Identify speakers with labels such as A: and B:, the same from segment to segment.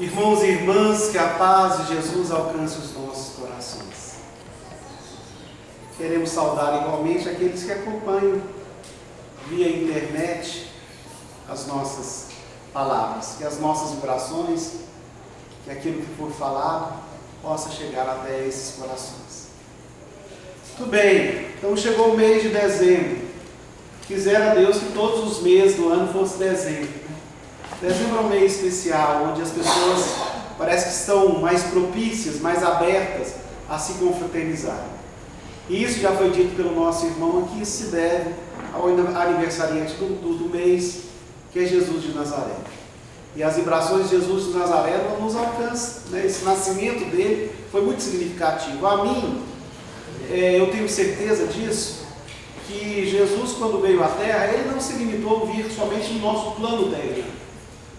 A: Irmãos e irmãs, que a paz de Jesus alcance os nossos corações. Queremos saudar igualmente aqueles que acompanham via internet as nossas palavras, que as nossas vibrações, que aquilo que for falado possa chegar até esses corações. Muito bem, então chegou o mês de dezembro. Quisera Deus que todos os meses do ano fosse dezembro. Dezembro é um mês especial, onde as pessoas parece que estão mais propícias, mais abertas a se confraternizar. E isso já foi dito pelo nosso irmão aqui, isso se deve ao aniversariante do mês, que é Jesus de Nazaré. E as vibrações de Jesus de Nazaré não nos alcançam, né? Esse nascimento dele foi muito significativo. A mim, eu tenho certeza disso, que Jesus, quando veio à Terra, ele não se limitou a vir somente no nosso plano terreno.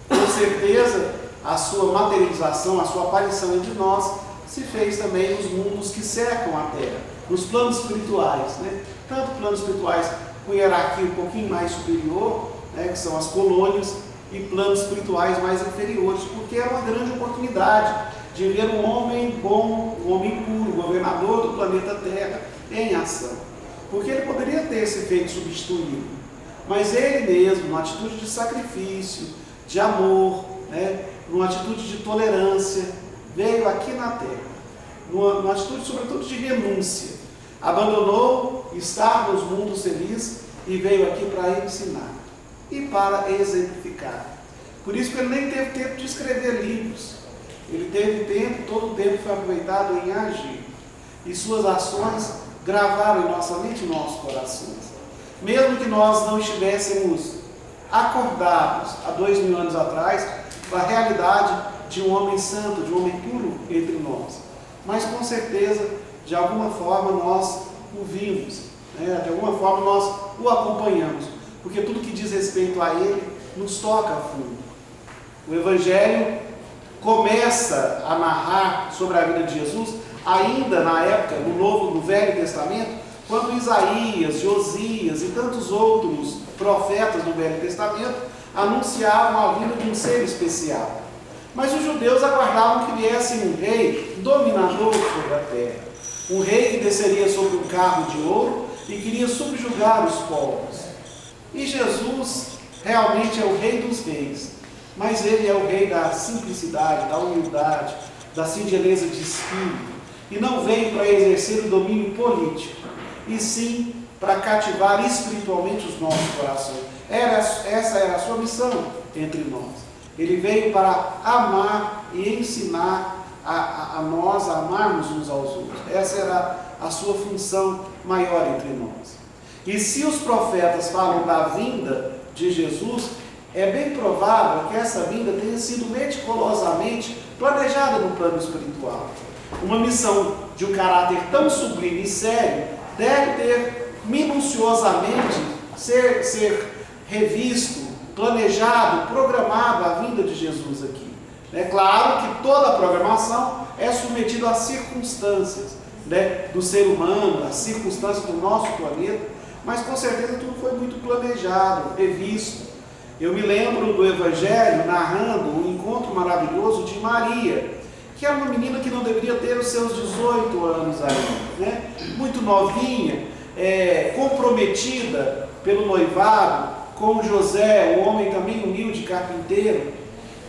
A: Com certeza, a sua materialização, a sua aparição entre nós, se fez também nos mundos que cercam a Terra, nos planos espirituais, né? Tanto planos espirituais com hierarquia um pouquinho mais superior, né, que são as colônias, e planos espirituais mais inferiores, porque era uma grande oportunidade de ver um homem bom, um homem puro, governador do planeta Terra, em ação. Porque ele poderia ter se feito substituído, mas ele mesmo, numa atitude de sacrifício, de amor, né, numa atitude de tolerância, veio aqui na Terra, numa atitude sobretudo de renúncia, abandonou estar nos mundos felizes e veio aqui para ensinar e para exemplificar. Por isso que ele nem teve tempo de escrever livros, ele teve tempo, todo o tempo foi aproveitado em agir, e suas ações gravaram em nossa mente e em nossos corações. Mesmo que nós não estivéssemos acordados há 2000 anos atrás com a realidade de um homem santo, de um homem puro entre nós, mas com certeza, de alguma forma nós o vimos, né? De alguma forma nós o acompanhamos, porque tudo que diz respeito a ele nos toca a fundo. O Evangelho começa a narrar sobre a vida de Jesus ainda na época, no Velho Testamento, quando Isaías, Josias e tantos outros profetas do Velho Testamento anunciavam a vinda de um ser especial. Mas os judeus aguardavam que viesse um rei dominador sobre a terra, um rei que desceria sobre um carro de ouro e queria subjugar os povos. E Jesus realmente é o rei dos reis, mas ele é o rei da simplicidade, da humildade, da singeleza de espírito, e não veio para exercer o domínio político, e sim para cativar espiritualmente os nossos corações. Essa era a sua missão entre nós. Ele veio para amar e ensinar a nós a amarmos uns aos outros. Essa era a sua função maior entre nós. E se os profetas falam da vinda de Jesus, é bem provável que essa vinda tenha sido meticulosamente planejada no plano espiritual. Uma missão de um caráter tão sublime e sério deve ter minuciosamente ser revisto, planejado, programado a vinda de Jesus aqui. É claro que toda a programação é submetida às circunstâncias, né, do ser humano, às circunstâncias do nosso planeta, mas com certeza tudo foi muito planejado, previsto. Eu me lembro do Evangelho narrando um encontro maravilhoso de Maria, que era uma menina que não deveria ter os seus 18 anos ainda, né? Muito novinha, comprometida pelo noivado com José, um homem também humilde, carpinteiro.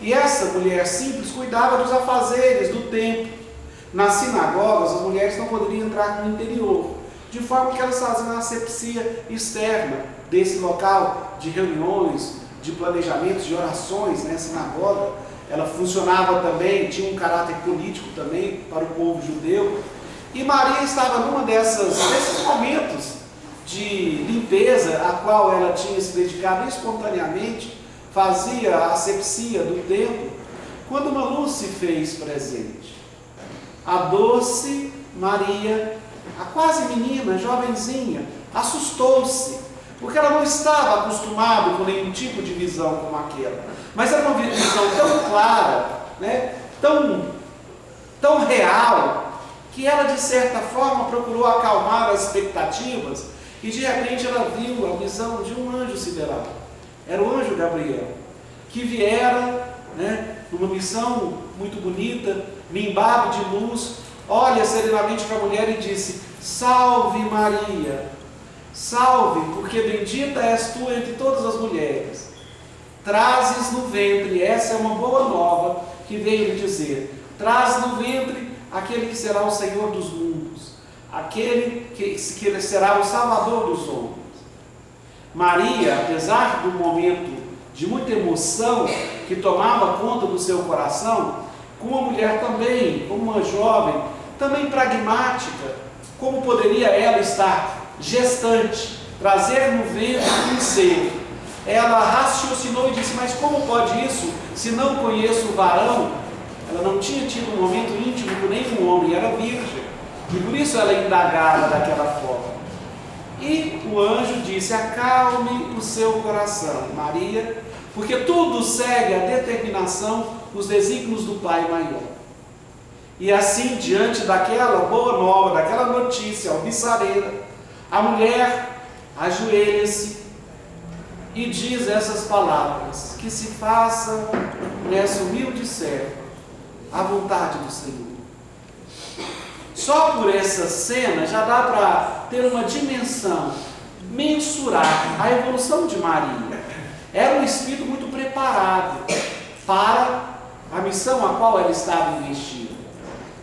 A: E essa mulher simples cuidava dos afazeres do templo. Nas sinagogas, as mulheres não poderiam entrar no interior, de forma que elas faziam a asepsia externa desse local de reuniões, de planejamentos, de orações, né? A sinagoga, ela funcionava também, tinha um caráter político também para o povo judeu. E Maria estava numa desses momentos de limpeza, a qual ela tinha se dedicado espontaneamente, fazia a asepsia do templo, quando uma luz se fez presente. A doce Maria, a quase menina, jovenzinha, assustou-se, porque ela não estava acostumada com nenhum tipo de visão como aquela. Mas era uma visão tão clara, né, tão real, que ela de certa forma procurou acalmar as expectativas, e de repente ela viu a visão de um anjo sideral. Era o anjo Gabriel, que viera, né, numa missão muito bonita, nimbado de luz, olha serenamente para a mulher e disse: salve Maria, salve, porque bendita és tu entre todas as mulheres. Trazes no ventre, essa é uma boa nova que veio lhe dizer, traz no ventre aquele que será o Senhor dos mundos, aquele que será o Salvador dos homens. Maria, apesar do momento de muita emoção que tomava conta do seu coração, como uma mulher também, como uma jovem, também pragmática, como poderia ela estar gestante, trazer no ventre um ser? Ela raciocinou e disse: mas como pode isso, se não conheço o varão? Ela não tinha tido um momento íntimo com nenhum homem, era virgem, e por isso ela indagava daquela forma. E o anjo disse: acalme o seu coração, Maria, porque tudo segue a determinação, os desígnios do Pai maior. E assim, diante daquela boa nova, daquela notícia alvissareira, a mulher ajoelha-se e diz essas palavras: que se faça nessa humilde serva a vontade do Senhor. Só por essa cena já dá para ter uma dimensão, mensurar a evolução de Maria. Era um espírito muito preparado para a missão a qual ela estava investida.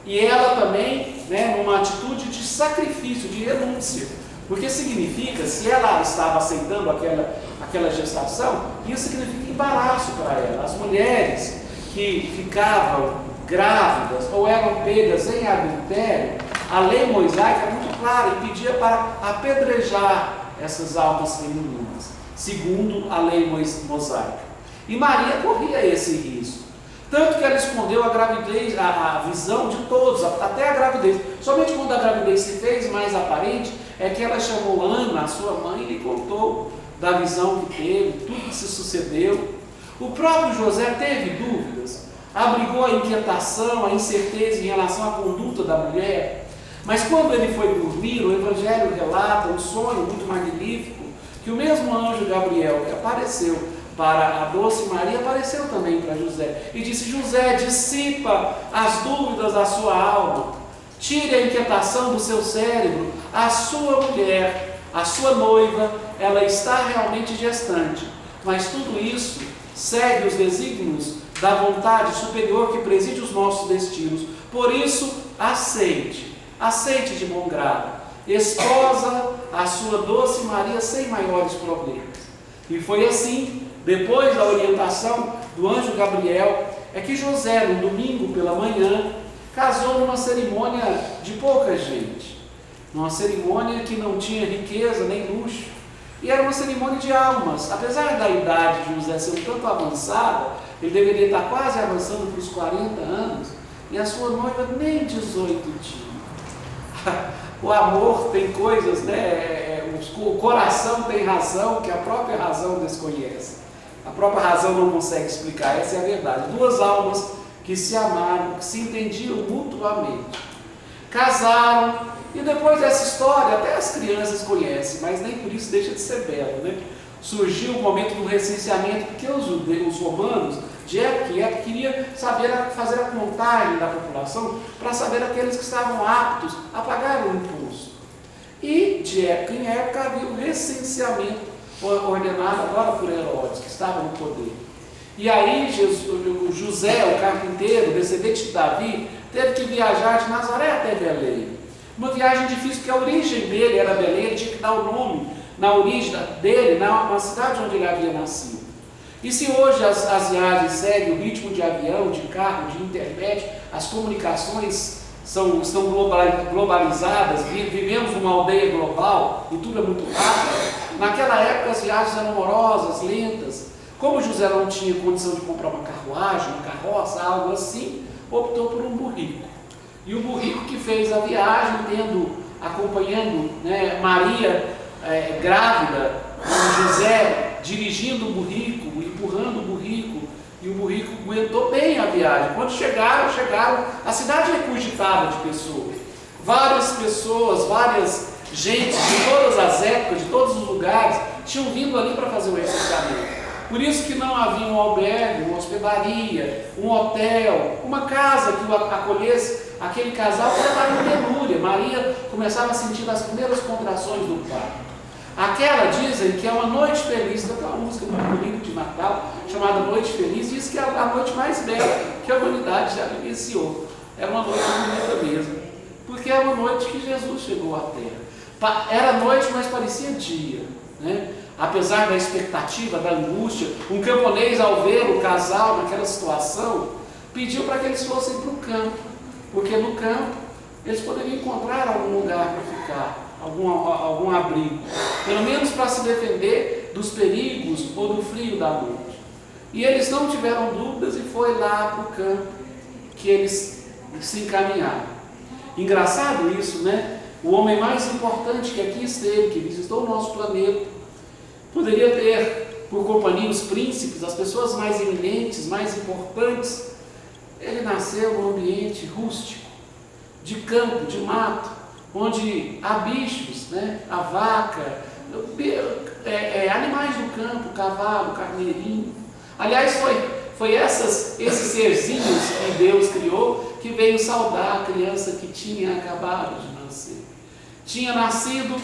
A: E ela também, numa atitude de sacrifício, de renúncia. Porque significa, se ela estava aceitando aquela gestação, isso significa embaraço para ela. As mulheres que ficavam grávidas ou eram pegas em adultério, a lei mosaica é muito clara e pedia para apedrejar essas almas femininas, segundo a lei mosaica. E Maria corria esse risco, tanto que ela escondeu a gravidez, a visão de todos, até a gravidez. Somente quando a gravidez se fez mais aparente, é que ela chamou Ana, a sua mãe, e lhe contou da visão que teve, tudo que se sucedeu. O próprio José teve dúvidas, abrigou a inquietação, a incerteza em relação à conduta da mulher, mas quando ele foi dormir, o Evangelho relata um sonho muito magnífico, que o mesmo anjo Gabriel que apareceu para a doce Maria, apareceu também para José, e disse: José, dissipa as dúvidas da sua alma, tire a inquietação do seu cérebro, a sua mulher, a sua noiva, ela está realmente gestante, mas tudo isso segue os desígnios da vontade superior que preside os nossos destinos. Por isso, aceite de bom grado, esposa a sua doce Maria sem maiores problemas. E foi assim, depois da orientação do anjo Gabriel, é que José, no domingo pela manhã, casou numa cerimônia de pouca gente, numa cerimônia que não tinha riqueza nem luxo, e era uma cerimônia de almas. Apesar da idade de José ser um tanto avançada, ele deveria estar quase avançando para os 40 anos, e a sua noiva nem 18 tinha. O amor tem coisas, o coração tem razão que a própria razão desconhece. A própria razão não consegue explicar, essa é a verdade. Duas almas que se amaram, que se entendiam mutuamente, casaram, e depois dessa história, até as crianças conhecem, mas nem por isso deixa de ser belo, Surgiu o momento do recenseamento, porque os romanos, de época em época, queriam fazer a contagem da população, para saber aqueles que estavam aptos a pagar o imposto. E de época em época havia o recenseamento ordenado agora por Herodes, que estava no poder. E aí José, o carpinteiro, descendente de Davi, teve que viajar de Nazaré até Belém. Uma viagem difícil, porque a origem dele era Belém, ele tinha que dar o nome na origem dele, na cidade onde ele havia nascido. E se hoje as viagens seguem o ritmo de avião, de carro, de internet, as comunicações estão globalizadas, vivemos uma aldeia global e tudo é muito rápido, naquela época as viagens eram morosas, lentas. Como José não tinha condição de comprar uma carruagem, uma carroça, algo assim, optou por um burrico. E o burrico que fez a viagem, acompanhando Maria grávida, José dirigindo o burrico, empurrando o burrico, e o burrico aguentou bem a viagem. Quando chegaram, a cidade regurgitava de pessoas. Várias pessoas, várias gentes de todas as épocas, de todos os lugares, tinham vindo ali para fazer o recenseamento.
B: Por isso que não havia um albergue, uma hospedaria, um hotel, uma casa que o acolhesse. Aquele casal estava em penúria. Maria começava a sentir as primeiras contrações do parto. Aquela, dizem que é uma noite feliz. Tem uma música muito bonita de Natal chamada Noite Feliz. Diz que é a noite mais bela que a humanidade já vivenciou. Era uma noite bonita mesmo, porque era uma noite que Jesus chegou à terra. Era noite, mas parecia dia, né? Apesar da expectativa, da angústia, um camponês, ao ver o casal naquela situação, pediu para que eles fossem para o campo, porque no campo eles poderiam encontrar algum lugar para ficar, algum abrigo, pelo menos para se defender dos perigos ou do frio da noite. E eles não tiveram dúvidas e foi lá para o campo que eles se encaminharam. Engraçado isso, né? O homem mais importante que aqui esteve, que visitou o nosso planeta, poderia ter por companhia os príncipes, as pessoas mais eminentes, mais importantes. Ele nasceu num ambiente rústico, de campo, de mato, onde há bichos, né? A vaca, animais do campo, cavalo, carneirinho. Aliás, foi esses serzinhos que Deus criou que veio saudar a criança que tinha acabado de nascer. Tinha nascido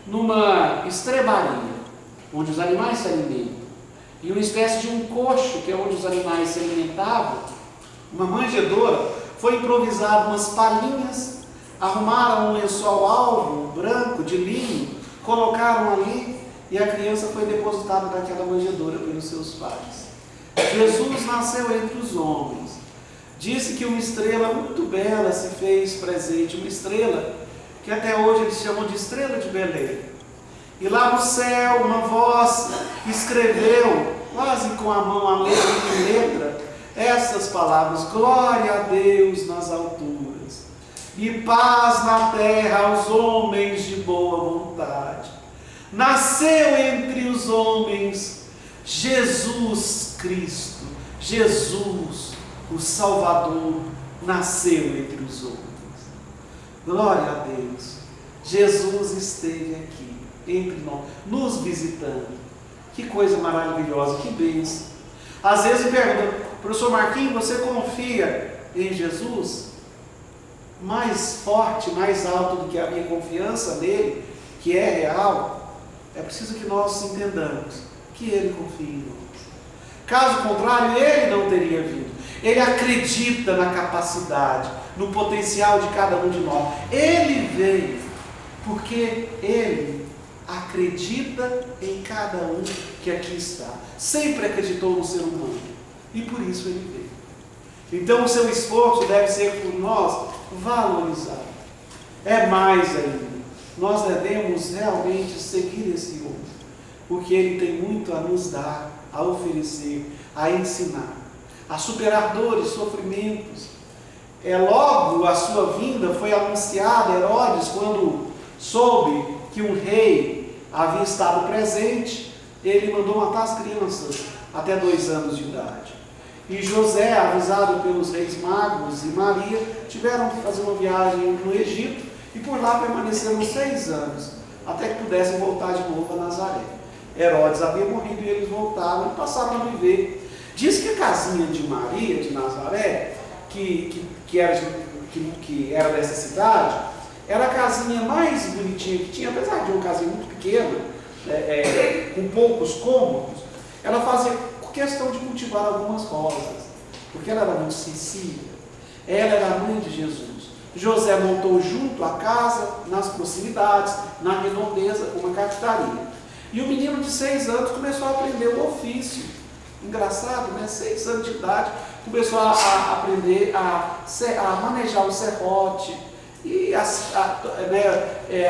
B: numa estrebaria, onde os animais se alimentam, e uma espécie de um coxo, que é onde os animais se alimentavam, uma manjedoura. Foi improvisado umas palhinhas, arrumaram um lençol alvo, branco, de linho, colocaram ali, e a criança foi depositada naquela manjedoura pelos seus pais. Jesus nasceu entre os homens. Disse que uma estrela muito bela se fez presente, uma estrela que até hoje eles chamam de estrela de Belém. E lá no céu uma voz escreveu, quase com a mão a letra, essas palavras: glória a Deus nas alturas e paz na terra aos homens de boa vontade. Nasceu entre os homens Jesus Cristo, Jesus, o Salvador, nasceu entre os homens. Glória a Deus, Jesus esteve aqui entre nós, nos visitando. Que coisa maravilhosa, que bênção. Às vezes me perguntam: professor Marquinhos, você confia em Jesus? Mais forte, mais alto do que a minha confiança nele, que é real, é preciso que nós entendamos que ele confia em nós. Caso contrário, ele não teria vindo. Ele acredita na capacidade, no potencial de cada um de nós. Ele veio porque ele acredita em cada um que aqui está. Sempre acreditou no ser humano e por isso ele veio. Então o seu esforço deve ser por nós valorizado. É mais ainda, nós devemos realmente seguir esse homem, porque ele tem muito a nos dar, a oferecer, a ensinar, a superar dores, sofrimentos. Logo a sua vinda foi anunciada. Herodes, quando soube que um rei havia estado presente, ele mandou matar as crianças até 2 anos de idade. E José, avisado pelos reis magos, e Maria tiveram que fazer uma viagem no Egito e por lá permaneceram 6 anos, até que pudessem voltar de novo a Nazaré. Herodes havia morrido e eles voltaram e passaram a viver. Diz que a casinha de Maria, de Nazaré, que era dessa cidade, era a casinha mais bonitinha que tinha, apesar de uma casinha muito pequena, com poucos cômodos. Ela fazia questão de cultivar algumas rosas, porque ela era muito sensível. Ela era a mãe de Jesus. José montou junto à casa, nas proximidades, na redondeza, uma carpintaria. E o menino de 6 anos começou a aprender o ofício. Engraçado, né? 6 anos de idade, começou a aprender a manejar o serrote e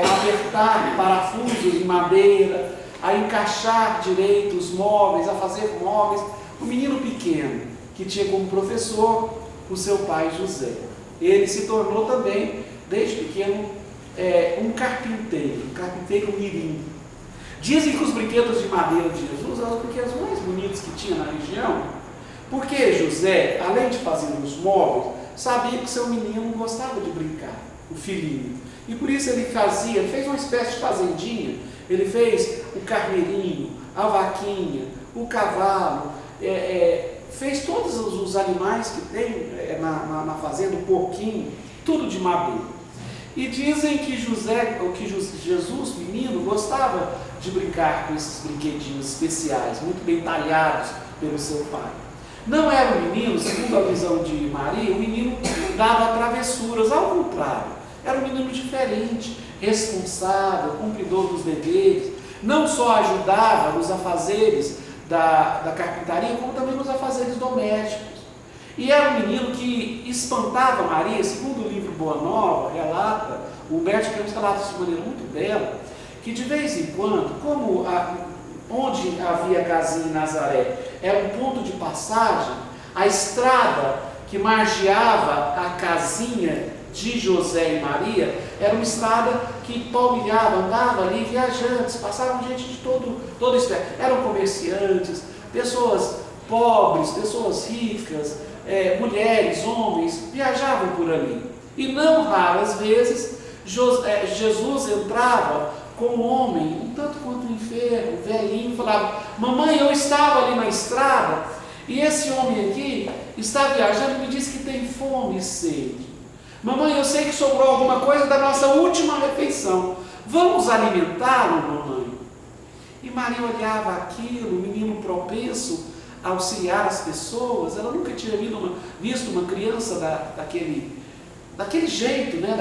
B: apertar parafusos em madeira, a encaixar direito os móveis, a fazer móveis. Um menino pequeno, que tinha como professor o seu pai José. Ele se tornou também, desde pequeno, um carpinteiro mirim. Dizem que os brinquedos de madeira de Jesus eram os brinquedos mais bonitos que tinha na região, porque José, além de fazer os móveis, sabia que seu menino gostava de brincar, o filhinho. E por isso ele fez uma espécie de fazendinha. Ele fez o carneirinho, a vaquinha, o cavalo, fez todos os animais que tem na fazenda, o porquinho, tudo de madeira. E dizem que Jesus, menino, gostava de brincar com esses brinquedinhos especiais, muito bem talhados pelo seu pai. Não era um menino, segundo a visão de Maria, o menino dava travessuras, ao contrário, era um menino diferente, responsável, cumpridor dos deveres, não só ajudava nos afazeres da carpintaria, como também nos afazeres domésticos. E era um menino que espantava Maria, segundo o livro Boa Nova, relata, o Humberto Campos relata isso de maneira muito bela, que de vez em quando, como onde havia a casinha em Nazaré era um ponto de passagem, a estrada que margeava a casinha de José e Maria era uma estrada que palmilhava, andava ali viajantes, passavam gente de todo espécie, eram comerciantes, pessoas pobres, pessoas ricas, mulheres, homens, viajavam por ali. E não raras vezes Jesus entrava com um homem, um tanto quanto enfermo, velhinho, falava: mamãe, eu estava ali na estrada e esse homem aqui está viajando e me disse que tem fome e sede. Mamãe, eu sei que sobrou alguma coisa da nossa última refeição, vamos alimentá-lo, mamãe? E Maria olhava aquilo, o menino propenso a auxiliar as pessoas, ela nunca tinha visto uma criança daquele jeito, né?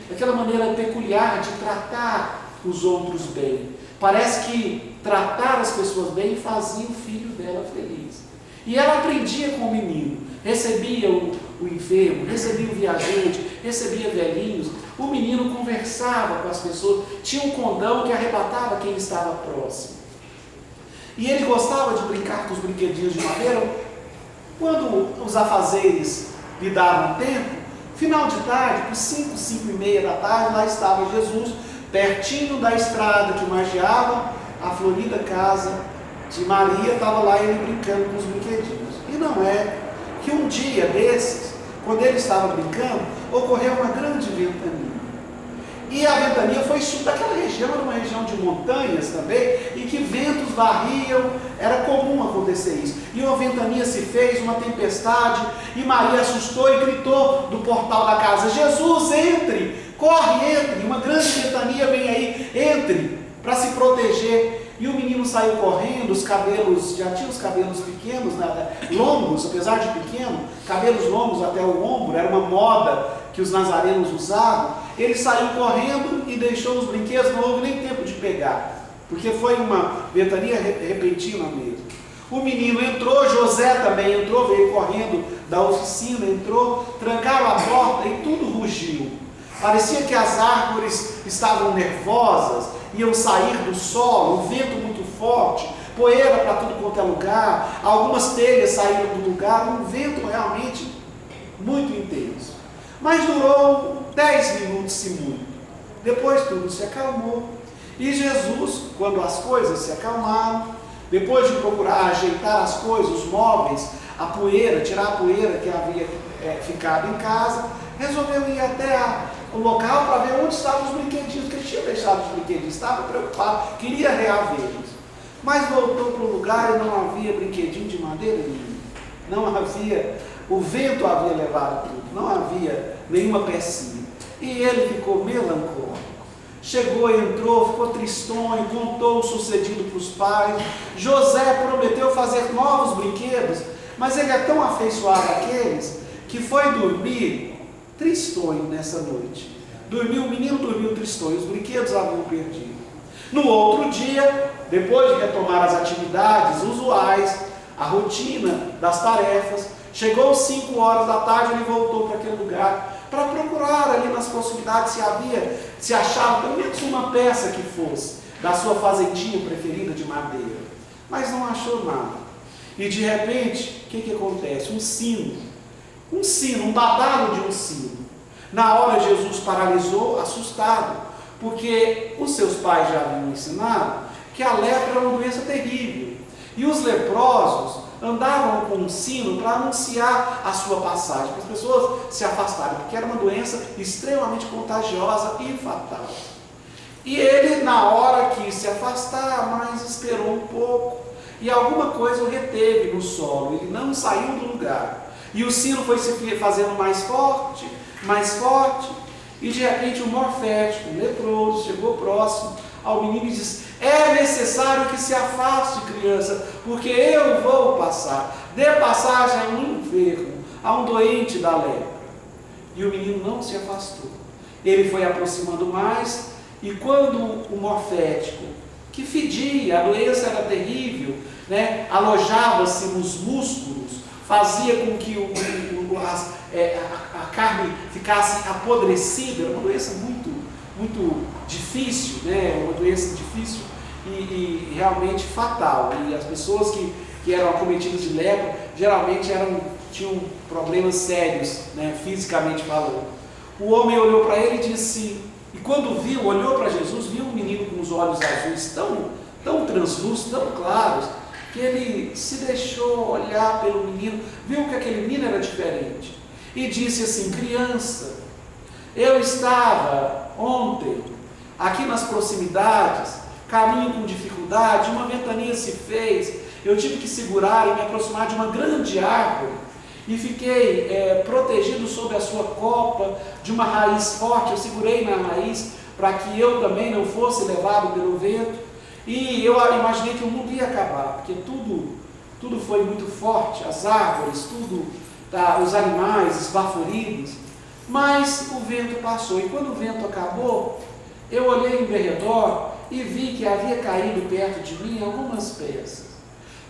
B: daquela maneira peculiar de tratar os outros bem. Parece que tratar as pessoas bem fazia o filho dela feliz. E ela aprendia com o menino, recebia o enfermo, recebia o viajante, recebia velhinhos, o menino conversava com as pessoas, tinha um condão que arrebatava quem estava próximo. E ele gostava de brincar com os brinquedinhos de madeira. Quando os afazeres lhe davam tempo, final de tarde, por 5h30 da tarde, lá estava Jesus, pertinho da estrada que margeava a florida casa de Maria, estava lá ele brincando com os brinquedinhos. E não é que um dia desses, quando ele estava brincando, ocorreu uma grande ventania. E a ventania foi sul daquela região, era uma região de montanhas também, e que ventos varriam, era comum acontecer isso. E uma ventania se fez, uma tempestade, e Maria assustou e gritou do portal da casa: Jesus, entre, corre, entre, uma grande ventania vem aí, entre, para se proteger. E o menino saiu correndo, os cabelos, já tinha os cabelos pequenos, longos, apesar de pequeno, cabelos longos até o ombro, era uma moda que os nazarenos usavam. Ele saiu correndo e deixou os brinquedos, não houve nem tempo de pegar, porque foi uma ventania repentina mesmo. O menino entrou, José também entrou, veio correndo da oficina, entrou, trancaram a porta e tudo rugiu. Parecia que as árvores estavam nervosas, iam sair do solo, um vento muito forte, poeira para tudo quanto é lugar, algumas telhas saíram do lugar, um vento realmente muito intenso. Mas durou 10 minutos, se muito. Depois tudo se acalmou. E Jesus, quando as coisas se acalmaram, depois de procurar ajeitar as coisas, os móveis, a poeira, tirar a poeira que havia ficado em casa, resolveu ir até o local para ver onde estavam os brinquedinhos, que ele tinha deixado os brinquedinhos, estava preocupado, queria reavê-los. Mas voltou para o lugar e não havia brinquedinho de madeira nenhuma. Não havia, o vento havia levado tudo, não havia nenhuma pecinha. E ele ficou melancólico. Chegou, entrou, ficou tristonho, contou o sucedido para os pais. José prometeu fazer novos brinquedos, mas ele é tão afeiçoado àqueles que foi dormir tristonho nessa noite. O menino dormiu tristonho, os brinquedos haviam perdido. No outro dia, depois de retomar as atividades usuais, a rotina das tarefas, chegou às 5 horas da tarde, ele voltou para aquele lugar para procurar ali nas proximidades se achava pelo menos uma peça que fosse da sua fazendinha preferida de madeira. Mas não achou nada. E de repente, o que acontece? Um sino, um badalo de um sino. Na hora Jesus paralisou, assustado, porque os seus pais já haviam ensinado que a lepra era uma doença terrível. E os leprosos andavam com um sino para anunciar a sua passagem, para as pessoas se afastarem, porque era uma doença extremamente contagiosa e fatal. E ele, na hora, quis se afastar, mas esperou um pouco. e alguma coisa o reteve no solo, ele não saiu do lugar. E o sino foi se fazendo mais forte, e de repente o morfético, o leproso, chegou próximo ao menino e disse: é necessário que se afaste, criança, porque eu vou passar. Dê passagem a um enfermo, a um doente da lepra. E o menino não se afastou. Ele foi aproximando mais, e quando o morfético, que fedia, a doença era terrível, né, alojava-se nos músculos, fazia com que a carne ficasse apodrecida, era uma doença muito difícil, né, uma doença difícil e realmente fatal. E as pessoas que eram acometidas de lepra, geralmente tinham problemas sérios, né, fisicamente falando. O homem olhou para ele e disse, e quando olhou para Jesus, viu um menino com os olhos azuis tão translúcidos, tão claros, que ele se deixou olhar pelo menino, viu que aquele menino era diferente, e disse assim: criança, eu estava ontem aqui nas proximidades, caminho com dificuldade, uma ventania se fez, eu tive que segurar e me aproximar de uma grande árvore, e fiquei protegido sob a sua copa, de uma raiz forte. Eu segurei na raiz para que eu também não fosse levado pelo vento, e eu imaginei que o mundo ia acabar, porque tudo foi muito forte, as árvores, os animais esbaforidos, mas o vento passou, e quando o vento acabou, eu olhei em redor e vi que havia caído perto de mim algumas peças.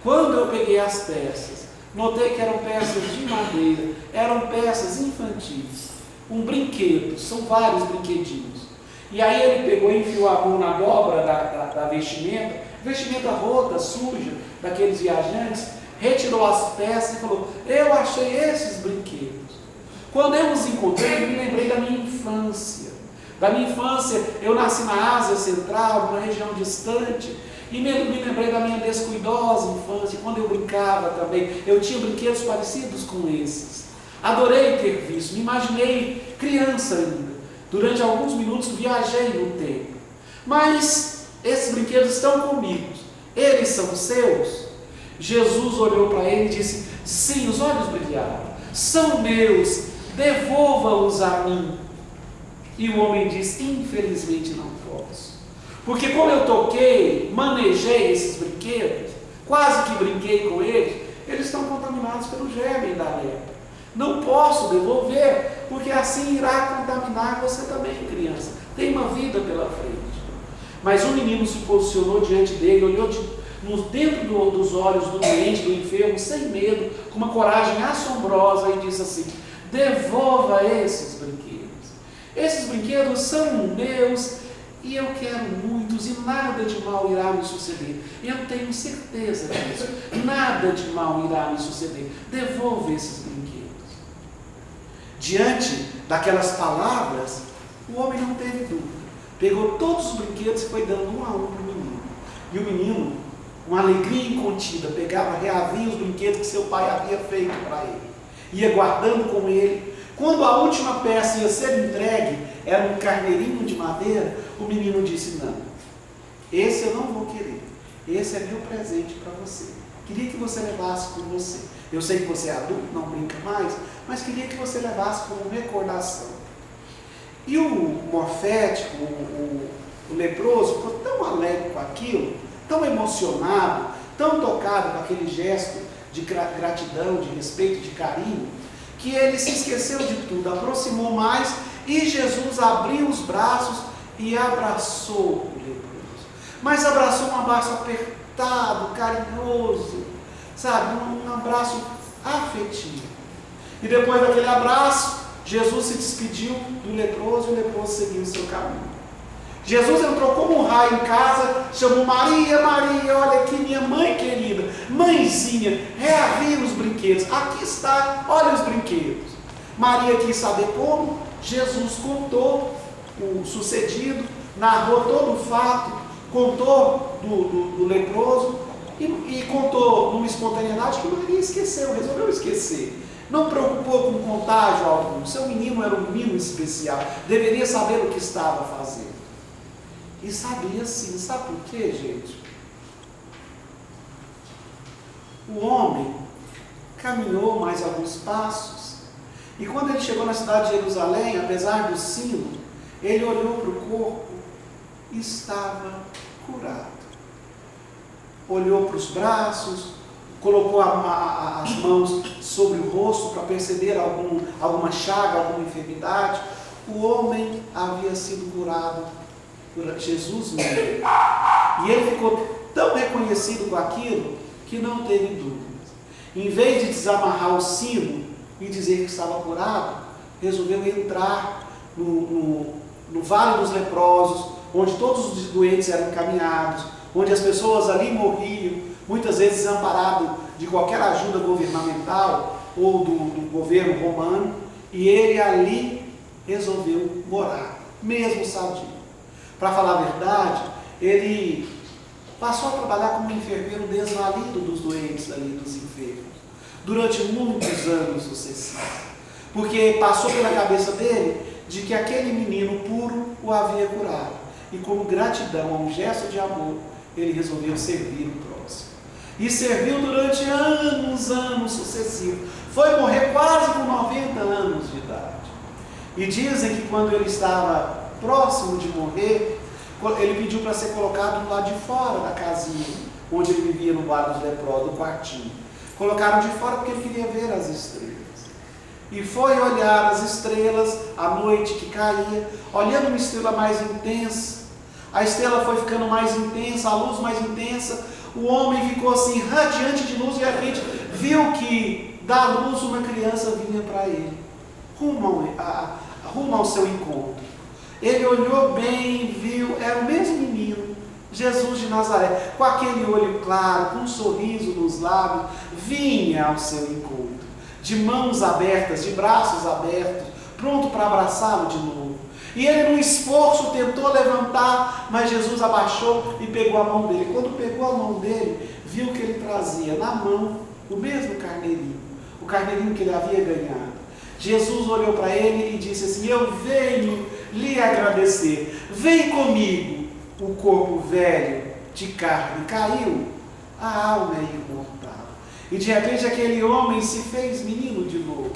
B: Quando eu peguei as peças, notei que eram peças de madeira, eram peças infantis, um brinquedo, são vários brinquedinhos. E aí ele pegou e enfiou a mão na dobra da vestimenta rota, suja, daqueles viajantes, retirou as peças e falou: eu achei esses brinquedos. Quando eu os encontrei, eu me lembrei da minha infância. Da minha infância, eu nasci na Ásia Central, numa região distante, e me lembrei da minha descuidosa infância, quando eu brincava também, eu tinha brinquedos parecidos com esses. Adorei ter visto, me imaginei criança ainda. Durante alguns minutos viajei no tempo. Mas esses brinquedos estão comigo, eles são seus? Jesus olhou para ele e disse: sim, os olhos brilharam, são meus, devolva-os a mim. E o homem disse: infelizmente não posso, porque como eu toquei, manejei esses brinquedos, quase que brinquei com eles estão contaminados pelo germe da lepra. Não posso devolver, porque assim irá contaminar você também, criança. Tem uma vida pela frente. Mas o menino se posicionou diante dele, olhou dentro dos olhos do doente, do enfermo, sem medo, com uma coragem assombrosa, e disse assim: devolva esses brinquedos. Esses brinquedos são meus e eu quero muitos, e nada de mal irá me suceder. Eu tenho certeza disso. Nada de mal irá me suceder. Devolva esses brinquedos. Diante daquelas palavras, o homem não teve dúvida. Pegou todos os brinquedos e foi dando um a um para o menino. E o menino, com alegria incontida, reavia os brinquedos que seu pai havia feito para ele. Ia guardando com ele. Quando a última peça ia ser entregue, era um carneirinho de madeira, o menino disse: não, esse eu não vou querer. Esse é meu presente para você. Queria que você levasse com você. Eu sei que você é adulto, não brinca mais, mas queria que você levasse como recordação. E o morfético, o leproso, ficou tão alegre com aquilo, tão emocionado, tão tocado com aquele gesto de gratidão, de respeito, de carinho, que ele se esqueceu de tudo, aproximou mais, e Jesus abriu os braços e abraçou o leproso. Mas abraçou um abraço apertado, carinhoso, sabe, um abraço afetivo. E depois daquele abraço, Jesus se despediu do leproso e o leproso seguiu o seu caminho. Jesus entrou como um raio em casa, chamou: Maria, Maria, olha aqui minha mãe querida, mãezinha, reavia os brinquedos, aqui está, olha os brinquedos. Maria quis saber como, Jesus contou o sucedido, narrou todo o fato, contou do leproso e contou numa espontaneidade que Maria esqueceu, resolveu esquecer. Não preocupou com contágio algum, seu menino era um menino especial, deveria saber o que estava fazendo. E sabia sim, sabe por quê, gente?
A: O homem caminhou mais alguns passos, e quando ele chegou na cidade de Jerusalém, apesar do sino, ele olhou para o corpo e estava curado. Olhou para os braços, colocou as mãos sobre o rosto para perceber alguma chaga, alguma enfermidade. O homem havia sido curado por Jesus mesmo. E ele ficou tão reconhecido com aquilo que não teve dúvidas. Em vez de desamarrar o sino e dizer que estava curado, resolveu entrar no Vale dos Leprosos, onde todos os doentes eram encaminhados, onde as pessoas ali morriam, muitas vezes desamparados de qualquer ajuda governamental ou do governo romano, e ele ali resolveu morar, mesmo sadio. Para falar a verdade, ele passou a trabalhar como enfermeiro desvalido dos doentes ali, dos enfermos, durante muitos anos sucessivos, porque passou pela cabeça dele de que aquele menino puro o havia curado, e como gratidão a um gesto de amor, ele resolveu servir o próximo. E serviu durante anos sucessivos. Foi morrer quase com 90 anos de idade. E dizem que quando ele estava próximo de morrer, ele pediu para ser colocado do lado de fora da casinha, onde ele vivia no Vale dos Leprosos, do quartinho. Colocaram de fora porque ele queria ver as estrelas. E foi olhar as estrelas, a noite que caía, olhando uma estrela mais intensa. A estrela foi ficando mais intensa, a luz mais intensa. O homem ficou assim, radiante de luz, e a gente viu que da luz uma criança vinha para ele, rumo ao seu encontro. Ele olhou bem, viu, era o mesmo menino, Jesus de Nazaré, com aquele olho claro, com um sorriso nos lábios, vinha ao seu encontro, de mãos abertas, de braços abertos, pronto para abraçá-lo de novo. E ele, no esforço, tentou levantar, mas Jesus abaixou e pegou a mão dele. Quando pegou a mão dele, viu que ele trazia na mão o mesmo carneirinho, o carneirinho que ele havia ganhado. Jesus olhou para ele e disse assim: eu venho lhe agradecer, vem comigo. O corpo velho de carne caiu, a alma é imortal. E de repente aquele homem se fez menino de novo.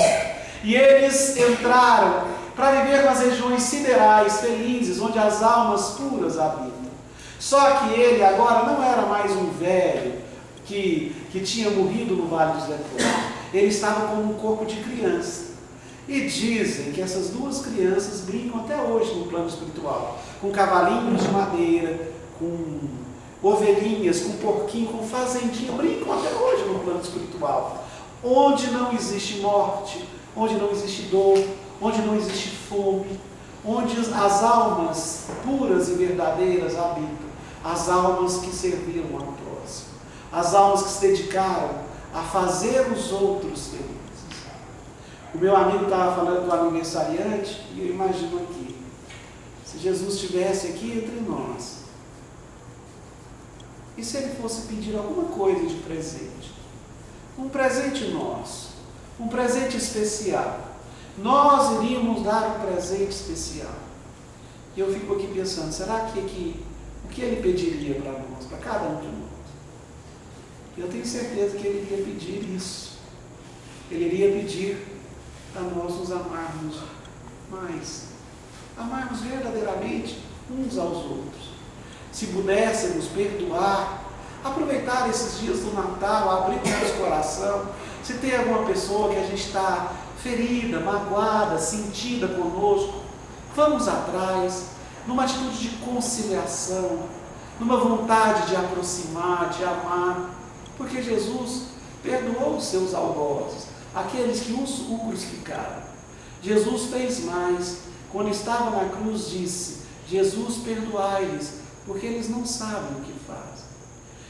A: E eles entraram para viver nas regiões siderais, felizes, onde as almas puras habitam. Só que ele agora não era mais um velho que tinha morrido no Vale dos Leprosos. Ele estava com um corpo de criança. E dizem que essas duas crianças brincam até hoje no plano espiritual, com cavalinhos de madeira, com ovelhinhas, com porquinho, com fazendinha, brincam até hoje no plano espiritual, onde não existe morte, onde não existe dor, onde não existe fome, onde as almas puras e verdadeiras habitam, as almas que serviram ao próximo, as almas que se dedicaram a fazer os outros felizes. O meu amigo estava falando do aniversariante, e eu imagino aqui, se Jesus estivesse aqui entre nós, e se ele fosse pedir alguma coisa de presente, um presente nosso, um presente especial, nós iríamos dar um presente especial. E eu fico aqui pensando, será que o que ele pediria para nós, para cada um de nós? Eu tenho certeza que ele iria pedir isso. Ele iria pedir para nós nos amarmos mais, amarmos verdadeiramente uns aos outros. Se pudéssemos perdoar, aproveitar esses dias do Natal, abrir o nosso coração. Se tem alguma pessoa que a gente está ferida, magoada, sentida conosco, vamos atrás, numa atitude de conciliação, numa vontade de aproximar, de amar, porque Jesus perdoou os seus algozes, aqueles que o crucificaram. Jesus fez mais. Quando estava na cruz, disse: Jesus, perdoai-lhes, porque eles não sabem o que fazem.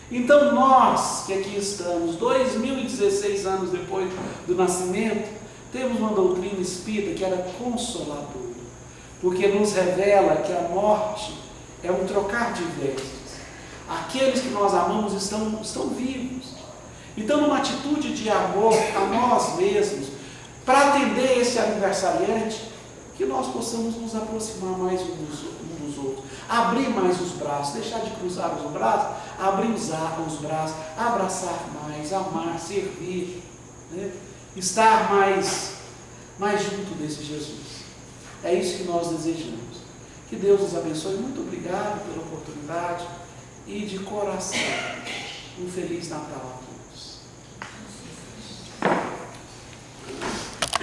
A: Então nós que aqui estamos, 2016 anos depois do nascimento, temos uma doutrina espírita que era consoladora, porque nos revela que a morte é um trocar de vestes. Aqueles que nós amamos estão vivos. Então, numa atitude de amor a nós mesmos, para atender esse aniversariante, que nós possamos nos aproximar mais uns dos outros.
B: abrir mais os braços, deixar de cruzar os braços, abrir os braços, abraçar mais, amar, servir, né? Estar mais junto desse Jesus. É isso que nós desejamos. Que Deus nos abençoe. Muito obrigado pela oportunidade e de coração, um Feliz Natal.